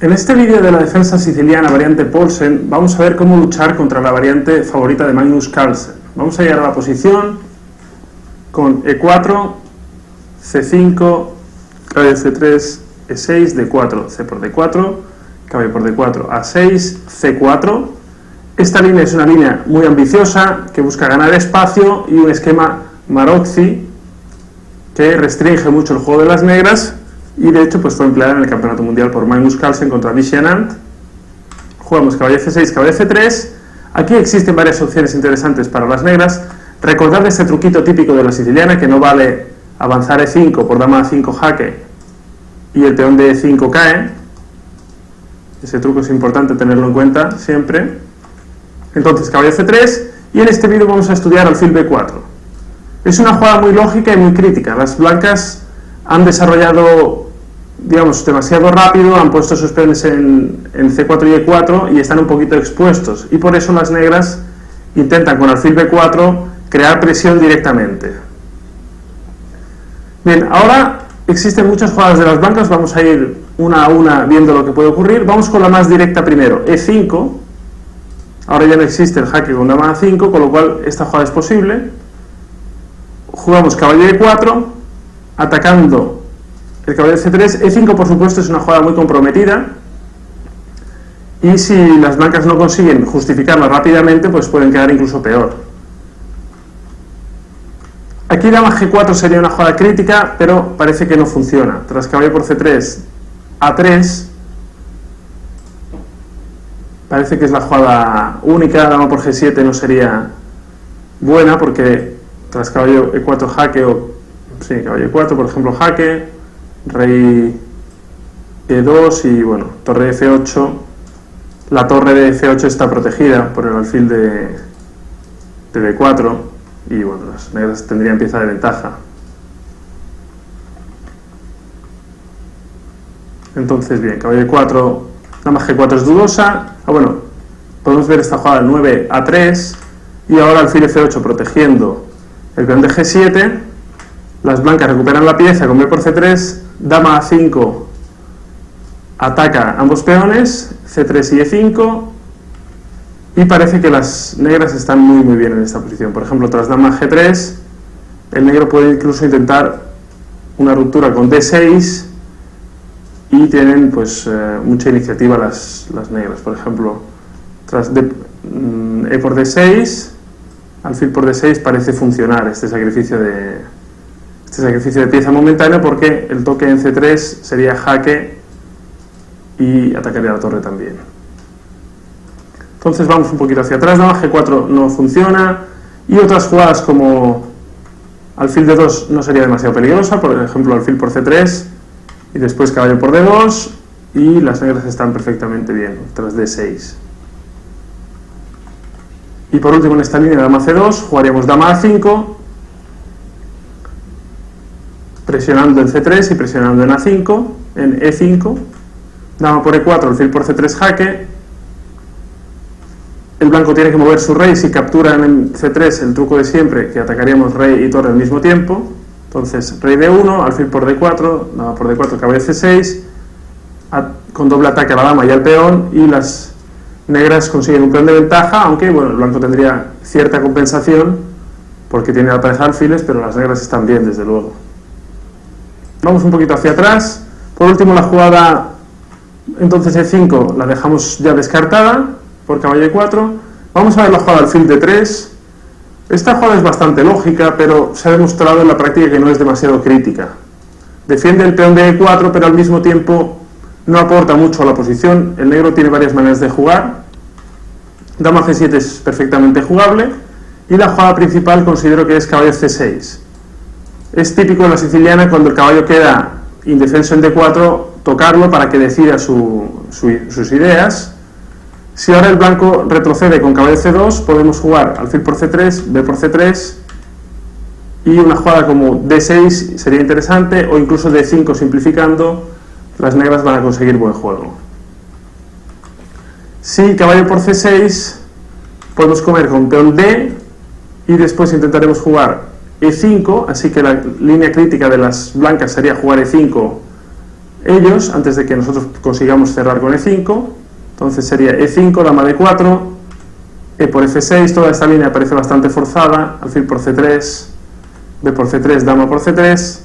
En este vídeo de la defensa siciliana variante Poulsen vamos a ver cómo luchar contra la variante favorita de Magnus Carlsen. Vamos a llegar a la posición con E4, C5, caballo C3, E6, D4, C por D4, caballo por D4, A6, C4. Esta línea es una línea muy ambiciosa que busca ganar espacio y un esquema Maróczy que restringe mucho el juego de las negras y de hecho pues fue empleada en el campeonato mundial por Magnus Carlsen contra Vichy Anand. Jugamos caballo F6, caballo F3. Aquí existen varias opciones interesantes para las negras. Recordad este truquito típico de la siciliana, que no vale avanzar E5 por dama A5 jaque y el peón de E5 cae. Ese truco es importante tenerlo en cuenta siempre. Entonces caballo F3 y en este vídeo vamos a estudiar alfil B4. Es una jugada muy lógica y muy crítica. Las blancas han desarrollado, digamos, demasiado rápido, han puesto sus peones en C4 y E4 y están un poquito expuestos, y por eso las negras intentan con alfil B4 crear presión directamente. Bien, ahora existen muchas jugadas de las blancas, vamos a ir una a una viendo lo que puede ocurrir. Vamos con la más directa primero, E5. Ahora ya no existe el jaque con dama A5, con lo cual esta jugada es posible. Jugamos caballo E4, atacando el caballo C3. E5, por supuesto, es una jugada muy comprometida, y si las blancas no consiguen justificarla rápidamente, pues pueden quedar incluso peor. Aquí dama G4 sería una jugada crítica, pero parece que no funciona. Tras caballo por C3, A3, parece que es la jugada única. Dama por G7 no sería buena, porque tras caballo E4 jaque, o sí, caballo E4, por ejemplo, jaque, rey E2 y bueno, torre F8. La torre de F8 está protegida por el alfil de B4 y bueno, las negras tendrían pieza de ventaja. Entonces, bien, caballo E4, dama G4 es dudosa. Bueno, podemos ver esta jugada 9 A3 y ahora alfil F8 protegiendo el peón de G7. Las blancas recuperan la pieza con B por C3, dama A5 ataca ambos peones, C3 y E5, y parece que las negras están muy bien en esta posición. Por ejemplo, tras dama G3, el negro puede incluso intentar una ruptura con D6 y tienen pues mucha iniciativa las negras. Por ejemplo, tras E por D6, alfil por D6 parece funcionar este sacrificio de pieza momentáneo, porque el toque en C3 sería jaque y atacaría la torre también. Entonces vamos un poquito hacia atrás. Dama G4 no funciona, y otras jugadas como alfil D2 no sería demasiado peligrosa. Por ejemplo, alfil por C3 y después caballo por D2, y las negras están perfectamente bien tras D6. Y por último, en esta línea dama C2 jugaríamos dama A5, presionando en C3 y presionando en A5, en E5, dama por E4, alfil por C3 jaque. El blanco tiene que mover su rey. Si capturan en C3, el truco de siempre, que atacaríamos rey y torre al mismo tiempo. Entonces rey D1, alfil por D4, dama por D4, caballo C6, con doble ataque a la dama y al peón, y las negras consiguen un peón de ventaja, aunque bueno, el blanco tendría cierta compensación porque tiene la pareja de alfiles, pero las negras están bien, desde luego. Vamos un poquito hacia atrás. Por último, la jugada entonces E5 la dejamos ya descartada por caballo E4. Vamos a ver la jugada alfil D3. Esta jugada es bastante lógica, pero se ha demostrado en la práctica que no es demasiado crítica. Defiende el peón de E4, pero al mismo tiempo no aporta mucho a la posición. El negro tiene varias maneras de jugar. Dama G7 es perfectamente jugable, y la jugada principal considero que es caballo C6. Es típico en la siciliana, cuando el caballo queda indefenso en D4, tocarlo para que decida sus ideas. Si ahora el blanco retrocede con caballo C2, podemos jugar alfil por C3, B por C3, y una jugada como D6 sería interesante, o incluso D5 simplificando. Las negras van a conseguir buen juego. Si caballo por C6, podemos comer con peón D, y después intentaremos jugar E5, así que la línea crítica de las blancas sería jugar E5 ellos antes de que nosotros consigamos cerrar con E5. Entonces sería E5, dama D4, E por F6, toda esta línea parece bastante forzada, alfil por C3, B por C3, dama por C3,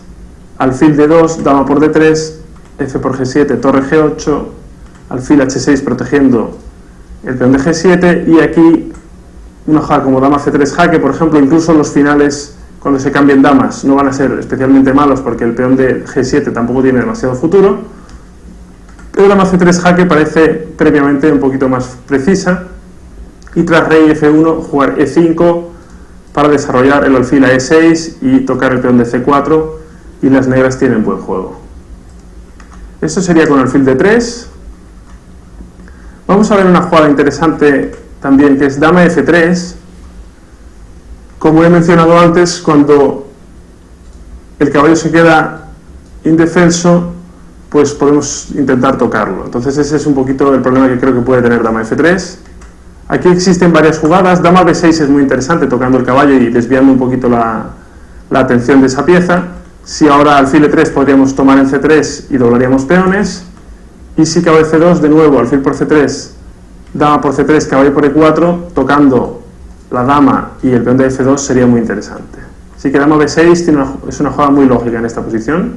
alfil D2, dama por D3, F por G7, torre G8, alfil H6 protegiendo el peón de G7, y aquí una jugada como dama C3 jaque, por ejemplo. Incluso los finales cuando se cambien damas no van a ser especialmente malos porque el peón de G7 tampoco tiene demasiado futuro, pero dama C3 jaque parece previamente un poquito más precisa, y tras rey F1 jugar E5 para desarrollar el alfil a E6 y tocar el peón de C4, y las negras tienen buen juego. Esto sería con alfil D3. Vamos a ver una jugada interesante también, que es dama F3. Como he mencionado antes, cuando el caballo se queda indefenso, pues podemos intentar tocarlo. Entonces ese es un poquito el problema que creo que puede tener dama F3. Aquí existen varias jugadas. Dama B6 es muy interesante, tocando el caballo y desviando un poquito la atención de esa pieza. Si ahora alfil E3 podríamos tomar en C3 y doblaríamos peones. Y si caballo C2, de nuevo alfil por C3, dama por C3, caballo por E4, tocando la dama y el peón de F2 sería muy interesante. Así que dama B6 es una jugada muy lógica en esta posición.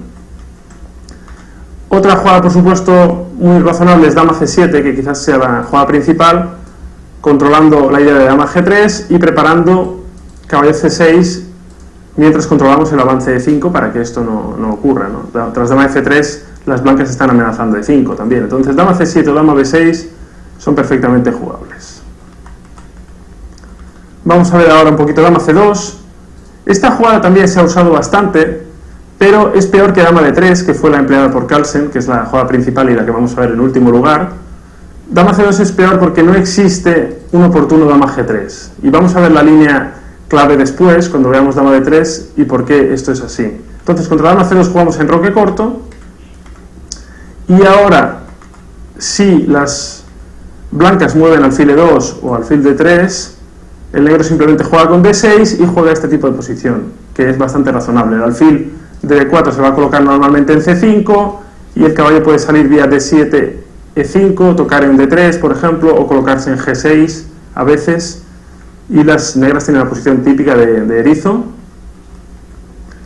Otra jugada, por supuesto, muy razonable es dama C7, que quizás sea la jugada principal, controlando la idea de dama G3 y preparando caballo C6 mientras controlamos el avance de E5 para que esto no ocurra, ¿no? Tras dama F3 las blancas están amenazando E5 también. Entonces dama C7 o dama B6 son perfectamente jugables. Vamos a ver ahora un poquito dama C2. Esta jugada también se ha usado bastante, pero es peor que dama D3, que fue la empleada por Carlsen, que es la jugada principal y la que vamos a ver en último lugar. Dama C2 es peor porque no existe un oportuno dama G3. Y vamos a ver la línea clave después, cuando veamos dama D3, y por qué esto es así. Entonces, contra dama C2 jugamos en roque corto. Y ahora, si las blancas mueven alfil E2 o alfil D3, el negro simplemente juega con D6 y juega este tipo de posición, que es bastante razonable. El alfil de D4 se va a colocar normalmente en C5 y el caballo puede salir vía D7, E5, tocar en D3, por ejemplo, o colocarse en G6 a veces, y las negras tienen la posición típica de erizo.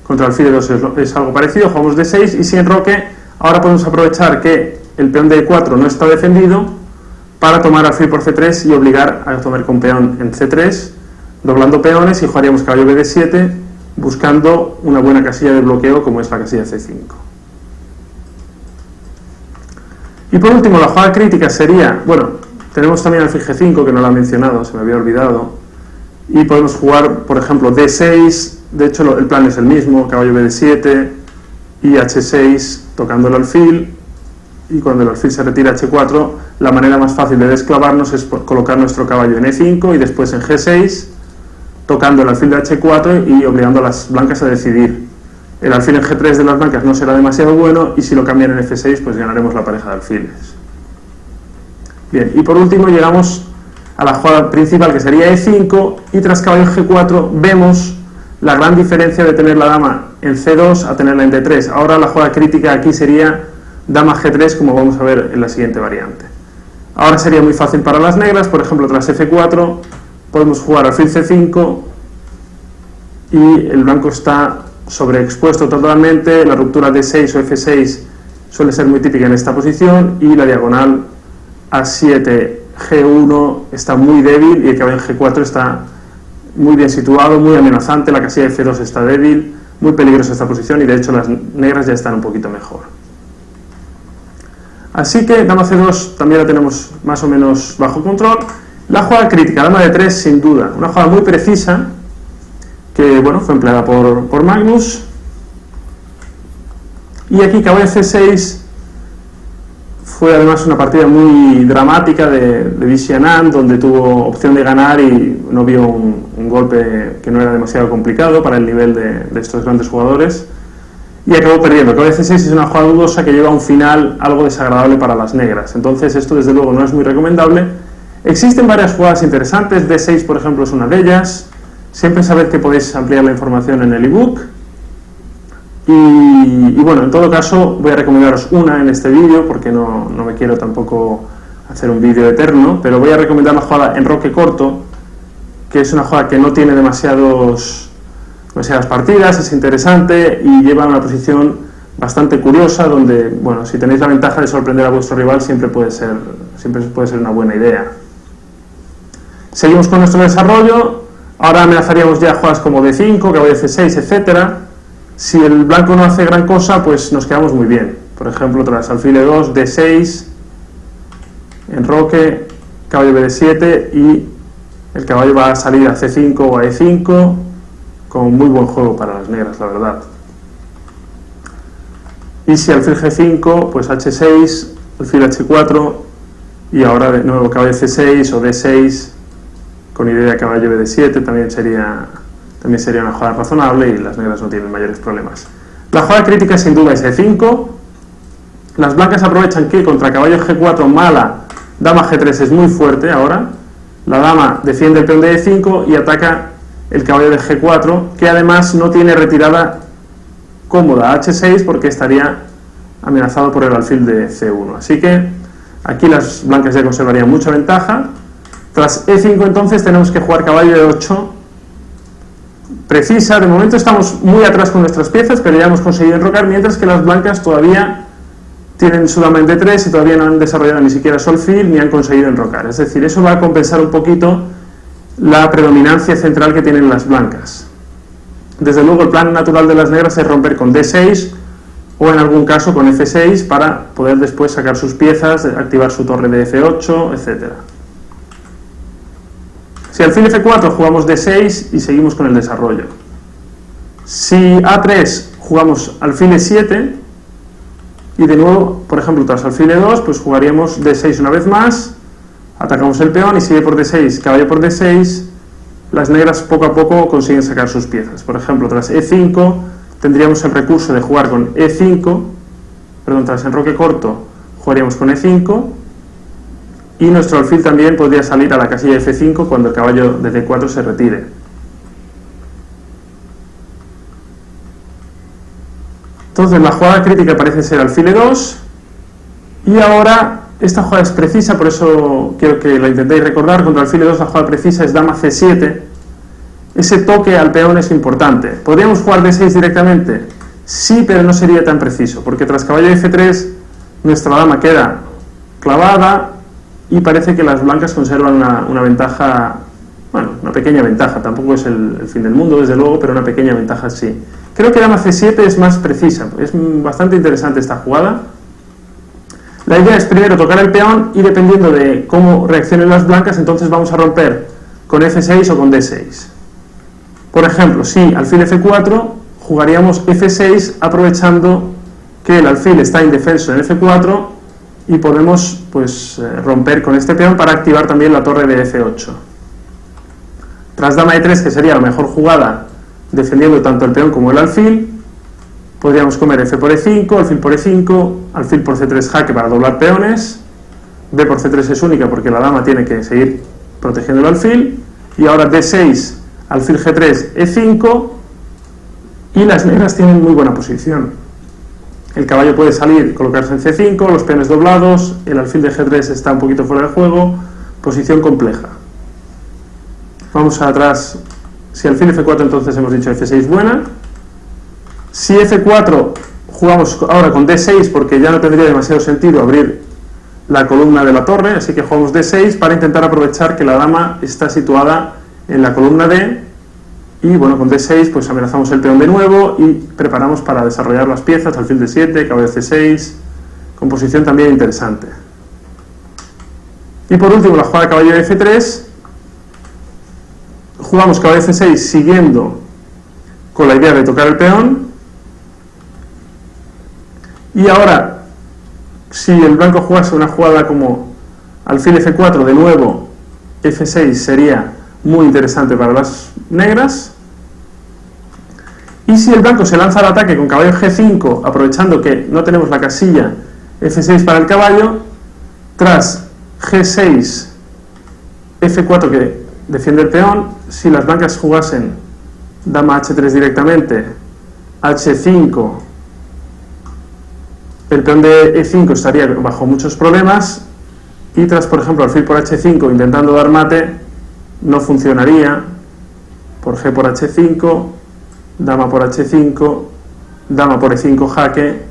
Contra alfil E2 es algo parecido, jugamos D6, y si en roque, ahora podemos aprovechar que el peón de E4 no está defendido para tomar alfil por C3 y obligar a tomar con peón en C3, doblando peones, y jugaríamos caballo BD7 buscando una buena casilla de bloqueo como es la casilla C5. Y por último, la jugada crítica sería, bueno, tenemos también alfil G5, que no lo he mencionado, se me había olvidado, y podemos jugar, por ejemplo, D6, de hecho el plan es el mismo, caballo BD7 y H6 tocando el alfil, y cuando el alfil se retira H4, la manera más fácil de desclavarnos es colocar nuestro caballo en E5 y después en G6, tocando el alfil de H4 y obligando a las blancas a decidir. El alfil en G3 de las blancas no será demasiado bueno, y si lo cambian en F6, pues ganaremos la pareja de alfiles. Bien, y por último llegamos a la jugada principal, que sería E5, y tras caballo G4 vemos la gran diferencia de tener la dama en C2 a tenerla en D3. Ahora la jugada crítica aquí sería dama G3, como vamos a ver en la siguiente variante. Ahora sería muy fácil para las negras, por ejemplo, tras F4 podemos jugar alfil C5 y el blanco está sobreexpuesto totalmente. La ruptura D6 o F6 suele ser muy típica en esta posición, y la diagonal A7 G1 está muy débil y el caballo en G4 está muy bien situado, muy amenazante. La casilla de C2 está débil, muy peligrosa esta posición, y de hecho las negras ya están un poquito mejor. Así que dama C2 también la tenemos más o menos bajo control. La jugada crítica, dama D3, sin duda, una jugada muy precisa que, bueno, fue empleada por Magnus. Y aquí caballo C6 fue además una partida muy dramática de Vishy-Anand, donde tuvo opción de ganar y no vio un golpe que no era demasiado complicado para el nivel de estos grandes jugadores, y acabó perdiendo. Caballo C6 es una jugada dudosa que lleva a un final algo desagradable para las negras, entonces esto desde luego no es muy recomendable. Existen varias jugadas interesantes, D6 por ejemplo es una de ellas. Siempre sabed que podéis ampliar la información en el ebook. Y bueno, en todo caso voy a recomendaros una en este vídeo porque no me quiero tampoco hacer un vídeo eterno, pero voy a recomendar la jugada enroque corto, que es una jugada que no tiene demasiadas partidas, es interesante y lleva una posición bastante curiosa donde, bueno, si tenéis la ventaja de sorprender a vuestro rival siempre puede ser una buena idea. Seguimos con nuestro desarrollo. Ahora amenazaríamos ya jugadas como D5, caballo C6, etc. Si el blanco no hace gran cosa, pues nos quedamos muy bien. Por ejemplo, tras alfil E2, D6, enroque, caballo BD7 y el caballo va a salir a C5 o a E5 con muy buen juego para las negras, la verdad. Y si alfil G5, pues H6, alfil H4 y ahora de nuevo caballo C6 o D6 con idea de caballo BD7 también sería una jugada razonable y las negras no tienen mayores problemas. La jugada crítica sin duda es E5. Las blancas aprovechan que contra caballo G4 mala, dama G3 es muy fuerte ahora. La dama defiende el peón de E5 y ataca el caballo de G4, que además no tiene retirada cómoda a H6 porque estaría amenazado por el alfil de C1. Así que aquí las blancas ya conservarían mucha ventaja. Tras E5 entonces tenemos que jugar caballo E8 precisa. De momento estamos muy atrás con nuestras piezas, pero ya hemos conseguido enrocar, mientras que las blancas todavía tienen su dama en D3 y todavía no han desarrollado ni siquiera su alfil ni han conseguido enrocar. Es decir, eso va a compensar un poquito la predominancia central que tienen las blancas. Desde luego el plan natural de las negras es romper con D6 o en algún caso con F6 para poder después sacar sus piezas, activar su torre de F8, etc. Si alfil F4 jugamos D6 y seguimos con el desarrollo. Si A3 jugamos alfil E7 y de nuevo, por ejemplo, tras alfil E2, pues jugaríamos D6 una vez más, atacamos el peón y sigue por D6, caballo por D6, las negras poco a poco consiguen sacar sus piezas. Por ejemplo, tras E5 tendríamos el recurso de jugar con E5, tras enroque corto jugaríamos con E5 y nuestro alfil también podría salir a la casilla F5 cuando el caballo de D4 se retire. Entonces la jugada crítica parece ser alfil E2 y ahora esta jugada es precisa, por eso quiero que la intentéis recordar. Contra alfil E2 la jugada precisa es dama C7. Ese toque al peón es importante. ¿Podríamos jugar D6 directamente? Sí, pero no sería tan preciso, porque tras caballo F3 nuestra dama queda clavada y parece que las blancas conservan una ventaja, bueno, una pequeña ventaja, tampoco es el fin del mundo desde luego, pero una pequeña ventaja sí. Creo que dama C7 es más precisa, es bastante interesante esta jugada. La idea es primero tocar el peón y dependiendo de cómo reaccionen las blancas, entonces vamos a romper con F6 o con D6. Por ejemplo, si alfil F4, jugaríamos F6 aprovechando que el alfil está indefenso en F4 y podemos pues romper con este peón para activar también la torre de F8. Tras dama E3, que sería la mejor jugada defendiendo tanto el peón como el alfil, podríamos comer F por E5, alfil por E5, alfil por C3 jaque para doblar peones, B por C3 es única porque la dama tiene que seguir protegiendo el alfil, y ahora D6, alfil G3, E5, y las negras tienen muy buena posición. El caballo puede salir y colocarse en C5, los peones doblados, el alfil de G3 está un poquito fuera de juego, posición compleja. Vamos atrás. Si alfil F4 entonces hemos dicho F6 buena. Si F4 jugamos ahora con D6 porque ya no tendría demasiado sentido abrir la columna de la torre, así que jugamos D6 para intentar aprovechar que la dama está situada en la columna D y bueno, con D6 pues amenazamos el peón de nuevo y preparamos para desarrollar las piezas, alfil D7, caballo C6, con posición también interesante. Y por último la jugada caballo F3. Jugamos caballo F6 siguiendo con la idea de tocar el peón y ahora si el blanco jugase una jugada como alfil F4 de nuevo, F6 sería muy interesante para las negras, y si el blanco se lanza al ataque con caballo G5 aprovechando que no tenemos la casilla F6 para el caballo, tras G6 F4 que defiende el peón, si las blancas jugasen dama H3 directamente H5, el peón de E5 estaría bajo muchos problemas, y tras, por ejemplo, alfil por H5 intentando dar mate, no funcionaría, por G por H5, dama por H5, dama por E5 jaque,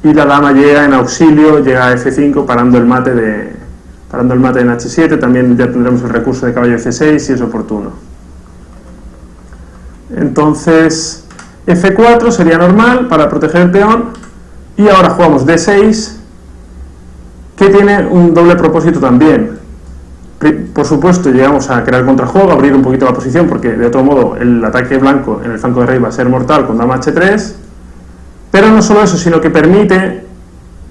y la dama llega en auxilio, llega a F5 parando el mate en H7. También ya tendremos el recurso de caballo F6 si es oportuno. Entonces F4 sería normal para proteger el peón, y ahora jugamos D6, que tiene un doble propósito también. Por supuesto, llegamos a crear contrajuego, abrir un poquito la posición, porque de otro modo el ataque blanco en el flanco de rey va a ser mortal con dama H3, pero no solo eso, sino que permite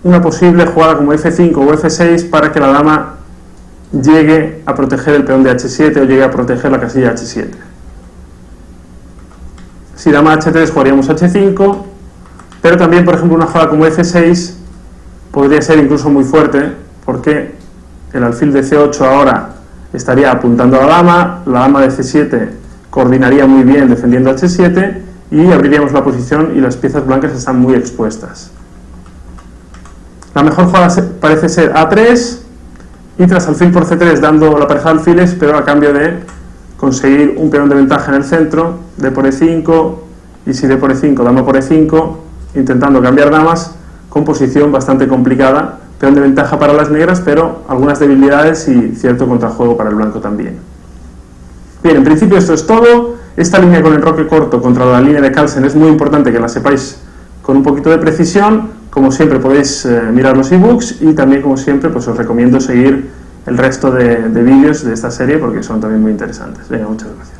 una posible jugada como F5 o F6 para que la dama llegue a proteger el peón de H7 o llegue a proteger la casilla H7. Si dama H3 jugaríamos H5, pero también, por ejemplo, una jugada como F6 podría ser incluso muy fuerte, porque el alfil de C8 ahora estaría apuntando a la dama de C7 coordinaría muy bien defendiendo H7, y abriríamos la posición y las piezas blancas están muy expuestas. La mejor jugada parece ser A3, y tras alfil por C3 dando la pareja de alfiles, pero a cambio de conseguir un peón de ventaja en el centro, D por E5, y si D por E5, dama por E5, intentando cambiar damas, con posición bastante complicada, peón de ventaja para las negras, pero algunas debilidades y cierto contrajuego para el blanco también. Bien, en principio esto es todo. Esta línea con enroque corto contra la línea de Carlsen es muy importante que la sepáis con un poquito de precisión. Como siempre podéis mirar los ebooks, y también, como siempre, pues os recomiendo seguir el resto de vídeos de esta serie porque son también muy interesantes. Venga, muchas gracias.